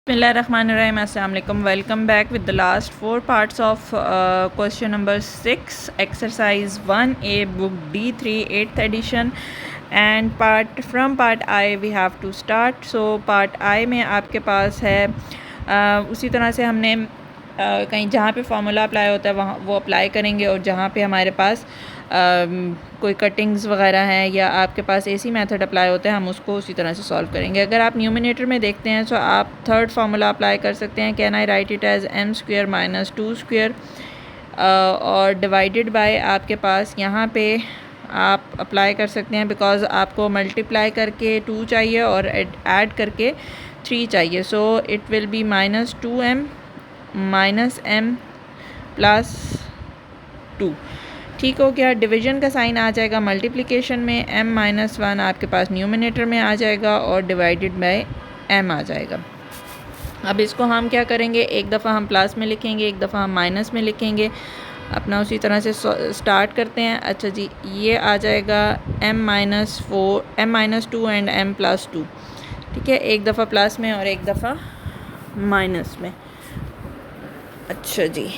Bismillahirrahmanirrahim. Assalamu alaikum. Welcome back with the last four parts of question number 6, exercise 1A, book D3, 8th edition. And part I we have to start. So part I में आपके पास है उसी तरह से हमने कहीं जहाँ पे फार्मूला अप्लाई होता है वहाँ वो अप्लाई करेंगे, और जहाँ पे हमारे पास कोई कटिंग्स वगैरह हैं या आपके पास ऐसी मेथड अप्लाई होता है हम उसको उसी तरह से सॉल्व करेंगे। अगर आप न्यूमिनेटर में देखते हैं तो आप थर्ड फार्मूला अप्लाई कर सकते हैं, can I write it as m square minus 2 square, और डिवाइडेड बाय आपके पास यहाँ पे आप अप्लाई कर सकते हैं बिकॉज आपको मल्टीप्लाई करके 2 चाहिए और ऐड करके 3 चाहिए। So it will be minus 2m minus m plus 2। ठीक हो गया। डिवीज़न का साइन आ जाएगा मल्टीप्लिकेशन में, m माइनस 1 आपके पास न्यूमिनेटर में आ जाएगा और डिवाइडेड बाय m आ जाएगा। अब इसको हम क्या करेंगे, एक दफ़ा हम प्लस में लिखेंगे, एक दफ़ा हम माइनस में लिखेंगे, अपना उसी तरह से स्टार्ट करते हैं। अच्छा जी, ये आ जाएगा m minus 2 and m plus 2। ठीक है, एक दफ़ा प्लस में और एक दफ़ा माइनस में। अच्छा जी,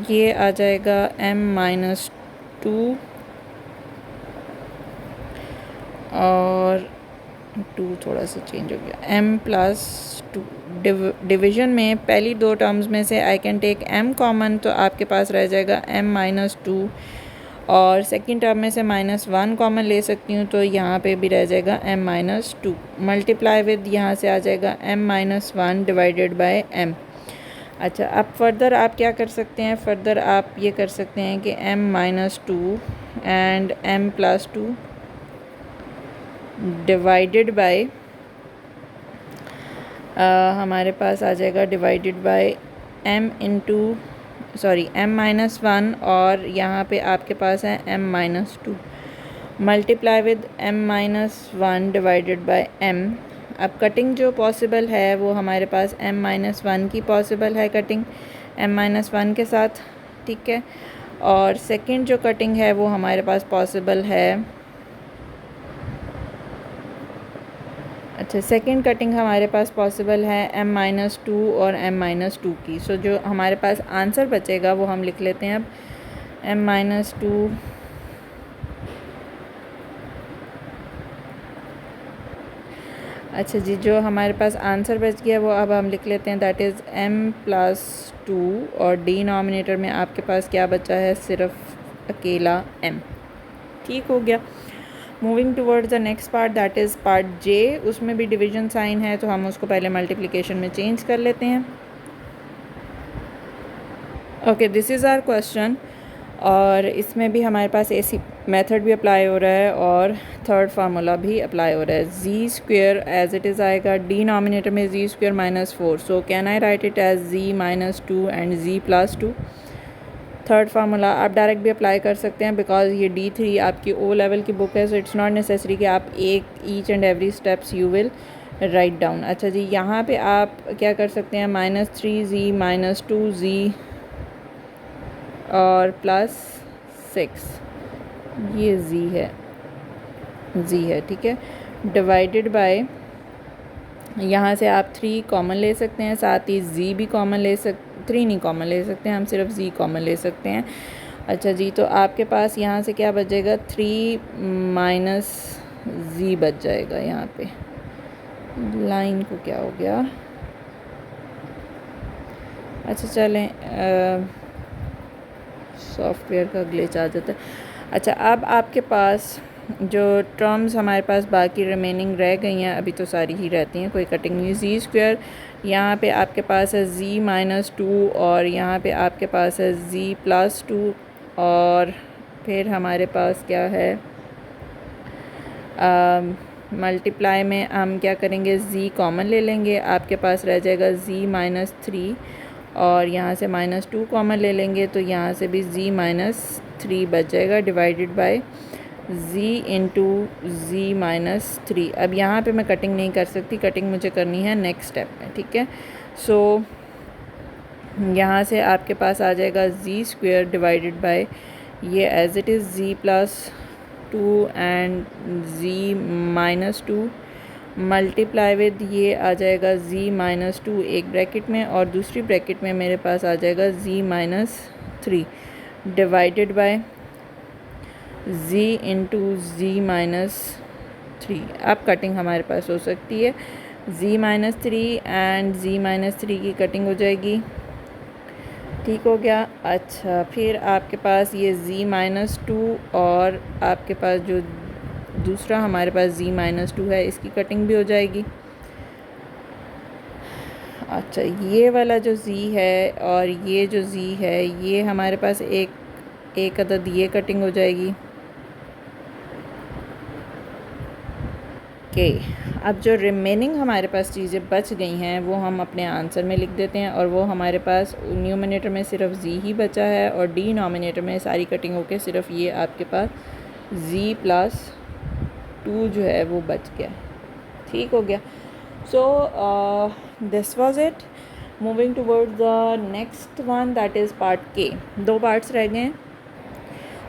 ये आ जाएगा m माइनस 2 और 2 थोड़ा सा चेंज हो गया, m प्लस 2। डिवीज़न में पहली दो टर्म्स में से I can take m common, तो आपके पास रह जाएगा m माइनस 2, और सेकेंड टर्म में से माइनस 1 कॉमन ले सकती हूँ तो यहाँ पे भी रह जाएगा m माइनस 2। मल्टीप्लाई विद यहाँ से आ जाएगा m minus 1 divided by m। अच्छा, अब फर्दर आप क्या कर सकते हैं, फर्दर आप ये कर सकते हैं कि m minus 2 and m plus 2 divided by हमारे पास आ जाएगा डिवाइडेड बाय m माइनस 1, और यहाँ पे आपके पास है m minus 2 multiply with m minus 1 divided by m। अब कटिंग जो पॉसिबल है वो हमारे पास m माइनस 1 की पॉसिबल है, कटिंग m माइनस 1 के साथ। ठीक है, और सेकंड जो कटिंग है वो हमारे पास पॉसिबल है, अच्छा सेकंड कटिंग हमारे पास पॉसिबल है m माइनस 2 और m माइनस 2 की। सो जो हमारे पास आंसर बचेगा वो हम लिख लेते हैं अब m माइनस 2 अच्छा जी, जो हमारे पास आंसर बच गया वो अब हम लिख लेते हैं, दैट इज़ m प्लस 2, और डिनोमिनेटर में आपके पास क्या बचा है, सिर्फ अकेला m। ठीक हो गया। Moving towards the next part, that is part J। उसमें भी डिवीज़न साइन है तो हम उसको पहले मल्टीप्लिकेशन में चेंज कर लेते हैं। Okay, this is our question, और इसमें भी हमारे पास ऐसी मेथड भी अप्लाई हो रहा है और थर्ड फार्मूला भी अप्लाई हो रहा है। G square as it is आएगा, डिनोमिनेटर में g square minus 4, so can I write it as g minus 2 and g plus 2। Third formula आप डायरेक्ट भी अप्लाई कर सकते हैं बिकॉज ये D3 आपकी ओ लेवल की बुक है, सो इट्स नॉट नेसेसरी कि आप each and every steps you will write down. अच्छा जी, यहाँ पे आप क्या कर सकते हैं, माइनस 3z माइनस 2z और प्लस 6, ये z है। ठीक है, डिवाइडेड बाय यहाँ से आप 3 कॉमन ले सकते हैं, साथ ही z भी कॉमन ले 3 नहीं कॉमन ले सकते हैं, हम सिर्फ z कॉमन ले सकते हैं। अच्छा जी, तो आपके पास यहाँ से क्या बचेगा, 3 माइनस z बच जाएगा। यहाँ पे लाइन को क्या हो गया, अच्छा चलें, सॉफ्टवेयर का ग्लिच आ जाता है। अच्छा, अब आपके पास जो टर्म्स हमारे पास बाकी रिमेनिंग रह गई हैं, अभी तो सारी ही रहती हैं, कोई कटिंग नहीं। जी स्क्वेयर यहाँ पे आपके पास है जी माइनस 2, और यहाँ पे आपके पास है जी प्लस 2, और फिर हमारे पास क्या है, मल्टीप्लाई में हम क्या करेंगे, जी कॉमन ले लेंगे, आपके पास रह जाएगा जी माइनस 3, और यहाँ से माइनस 2 कॉमन ले लेंगे तो यहाँ से भी जी माइनस 3 बच जाएगा, divided by z into z minus 3। अब यहाँ पे मैं कटिंग नहीं कर सकती, कटिंग मुझे करनी है नेक्स्ट स्टेप में। ठीक है, सो यहाँ से आपके पास आ जाएगा जी स्क्वेयर डिवाइडेड बाय ये as it is z plus 2 and z minus 2, multiply with ये आ जाएगा z माइनस 2 एक ब्रैकेट में, और दूसरी ब्रैकेट में मेरे पास आ जाएगा z minus 3 divided by z into z minus 3। अब कटिंग हमारे पास हो सकती है z minus 3 and z minus 3 की कटिंग हो जाएगी। ठीक हो गया। अच्छा, फिर आपके पास ये z माइनस 2 और आपके पास जो दूसरा हमारे पास z माइनस 2 है इसकी कटिंग भी हो जाएगी। अच्छा, ये वाला जो z है और ये जो z है ये हमारे पास एक अदद ये कटिंग हो जाएगी। ओके, अब जो रिमेनिंग हमारे पास चीज़ें बच गई हैं वो हम अपने आंसर में लिख देते हैं, और वो हमारे पास न्यूमरेटर में सिर्फ z ही बचा है और डिनोमिनेटर में सारी कटिंग होके सिर्फ ये आपके पास z प्लस 2 जो है वो बच गया। ठीक हो गया। So this was it. Moving towards the next one, that is part के। 2 पार्ट्स रह गए हैं।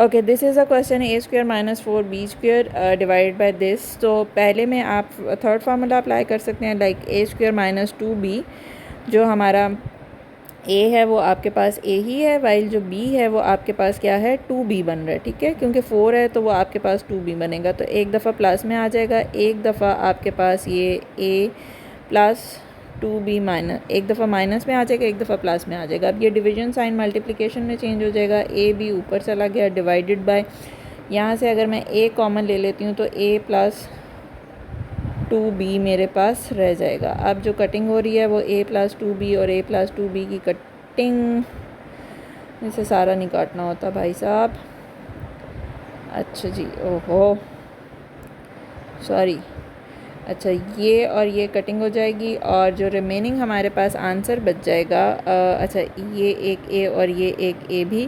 Okay, this is a question A square minus 4b square divided by this. तो पहले में आप थर्ड फार्मूला अप्लाई कर सकते हैं, like a square minus 2b। जो हमारा a है वो आपके पास a ही है, वाइल जो b है वो आपके पास क्या है 2b बन रहा है। ठीक है, क्योंकि 4 है तो वो आपके पास 2b बनेगा। तो एक दफ़ा प्लस में आ जाएगा, एक दफ़ा आपके पास ये a प्लस 2b माइनस, एक दफ़ा माइनस में आ जाएगा, एक दफ़ा प्लस में आ जाएगा। अब ये डिवीजन साइन मल्टीप्लिकेशन में चेंज हो जाएगा, a b ऊपर चला गया डिवाइडेड बाय, यहाँ से अगर मैं a कॉमन ले लेती हूँ तो a प्लस 2b मेरे पास रह जाएगा। अब जो कटिंग हो रही है वो a प्लस 2b और a प्लस 2b की कटिंग, इसे सारा नहीं काटना होता भाई साहब। अच्छा जी, ओहो सॉरी। अच्छा, ये और ये कटिंग हो जाएगी और जो रिमेनिंग हमारे पास आंसर बच जाएगा, अच्छा ये एक a और ये एक a भी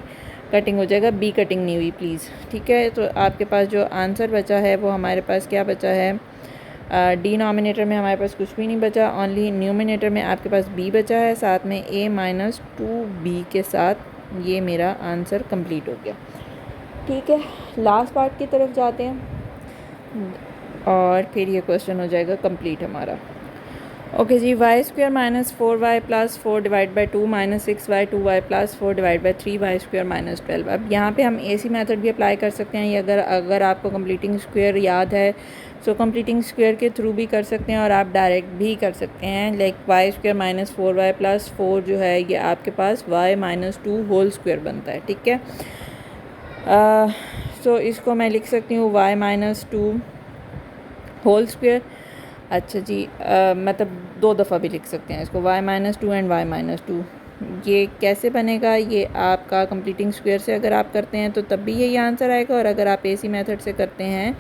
कटिंग हो जाएगा, b कटिंग नहीं हुई प्लीज़। ठीक है, तो आपके पास जो आंसर बचा है वो हमारे पास क्या बचा है, डिनोमिनेटर में हमारे पास कुछ भी नहीं बचा, ओनली न्यूमिनेटर में आपके पास b बचा है, साथ में a माइनस 2b के साथ ये मेरा आंसर कंप्लीट हो गया। ठीक है, लास्ट पार्ट की तरफ जाते हैं और फिर ये क्वेश्चन हो जाएगा कंप्लीट हमारा। ओके जी, y square minus 4y plus 4 divide by 2 minus 6y 2y plus 4 divide by 3y square minus 12। अब यहाँ पे हम AC मेथड भी अप्लाई कर सकते हैं, या अगर आपको कंप्लीटिंग स्क्वायर याद है सो कंप्लीटिंग स्क्वायर के थ्रू भी कर सकते हैं और आप डायरेक्ट भी कर सकते हैं। Like why square minus 4y plus 4 जो है ये आपके पास y माइनस 2 होल स्क्वायर बनता है। ठीक है, सो इसको मैं लिख सकती हूँ y माइनस 2 होल स्क्वायर। अच्छा जी, मतलब 2 दफ़ा भी लिख सकते हैं इसको, y minus 2 and y minus 2। ये कैसे बनेगा, ये आपका कंप्लीटिंग स्क्वायर से अगर आप करते हैं तो तब भी यही आंसर आएगा, और अगर आप AC मेथड से करते हैं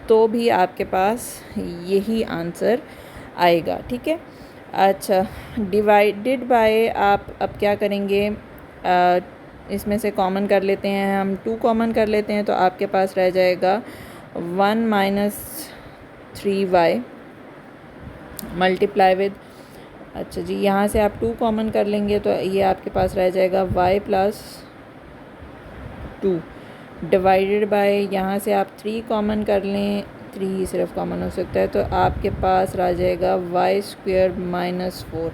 तो भी आपके पास यही आंसर आएगा। ठीक है, अच्छा डिवाइडेड बाय आप अब क्या करेंगे, इसमें से कॉमन कर लेते हैं हम, 2 कॉमन कर लेते हैं तो आपके पास रह जाएगा 1 माइनस 3y मल्टीप्लाई विद, अच्छा जी यहाँ से आप 2 कॉमन कर लेंगे तो ये आपके पास रह जाएगा y प्लस 2 डिवाइडेड बाय, यहाँ से आप 3 कॉमन कर लें, 3 ही सिर्फ कॉमन हो सकता है, तो आपके पास रह जाएगा y स्क्वायर माइनस 4।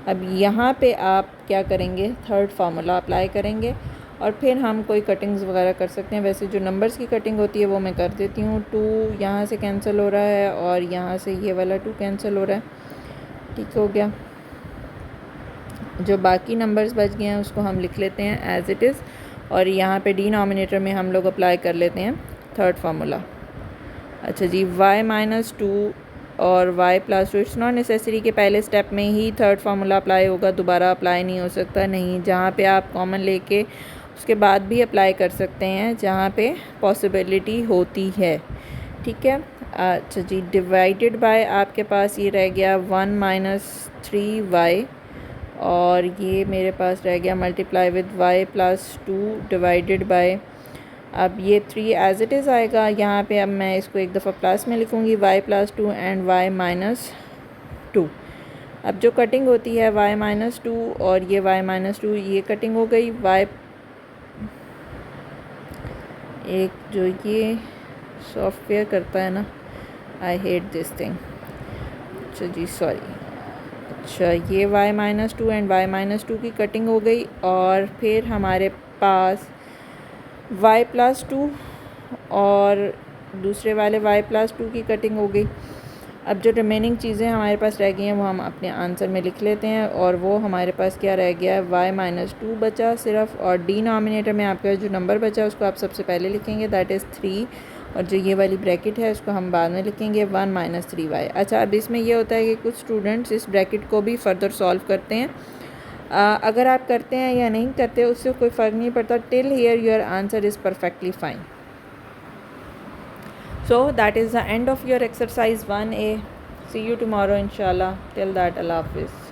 अब यहाँ पे आप क्या करेंगे, थर्ड फार्मूला अप्लाई करेंगे और फिर हम कोई कटिंग्स वगैरह कर सकते हैं। वैसे जो नंबर्स की कटिंग होती है वो मैं कर देती हूँ। 2 यहाँ से कैंसिल हो रहा है और यहाँ से ये वाला 2 कैंसिल हो रहा है। ठीक हो गया, जो बाकी नंबर्स बच गए हैं उसको हम लिख लेते हैं एज़ इट इज़, और यहाँ पे डिनोमिनेटर में हम लोग अप्लाई कर लेते हैं थर्ड फार्मूला। अच्छा जी, y माइनस 2 और y plus 2, it's not necessary कि पहले स्टेप में ही थर्ड फार्मूला अप्लाई होगा, दोबारा अप्लाई नहीं हो सकता। नहीं, जहाँ पे आप कॉमन लेके उसके बाद भी अप्लाई कर सकते हैं जहाँ पे पॉसिबिलिटी होती है। ठीक है, अच्छा जी, डिवाइडेड बाय आपके पास ये रह गया 1 माइनस 3y, और ये मेरे पास रह गया multiply with y plus 2 divided by, अब ये 3 एज़ इट इज़ आएगा। यहाँ पे अब मैं इसको एक दफ़ा प्लस में लिखूँगी, y plus 2 and y minus 2। अब जो कटिंग होती है y माइनस 2 और ये y माइनस 2, ये कटिंग हो गई। y एक जो ये सॉफ्टवेयर करता है ना, आई हेट दिस थिंग, अच्छा जी सॉरी, अच्छा ये y minus two and y minus two की कटिंग हो गई, और फिर हमारे पास y प्लस टू और दूसरे वाले y प्लस टू की कटिंग हो गई। अब जो रिमेनिंग चीज़ें हमारे पास रह गई हैं वो हम अपने आंसर में लिख लेते हैं, और वो हमारे पास क्या रह गया है, y माइनस टू बचा सिर्फ, और डिनोमिनेटर में आपका जो नंबर बचा उसको आप सबसे पहले लिखेंगे, दैट इज़ 3, और जो ये वाली ब्रैकेट है उसको हम बाद में लिखेंगे 1 माइनस 3y। अच्छा, अब इसमें ये होता है कि कुछ स्टूडेंट्स इस ब्रैकेट को भी फर्दर सॉल्व करते हैं। अगर आप करते हैं या नहीं करते उससे कोई फ़र्क नहीं पड़ता, till here your answer is perfectly fine. So that is the end of your exercise 1A. See you tomorrow inshallah. Till that, Allah Hafiz.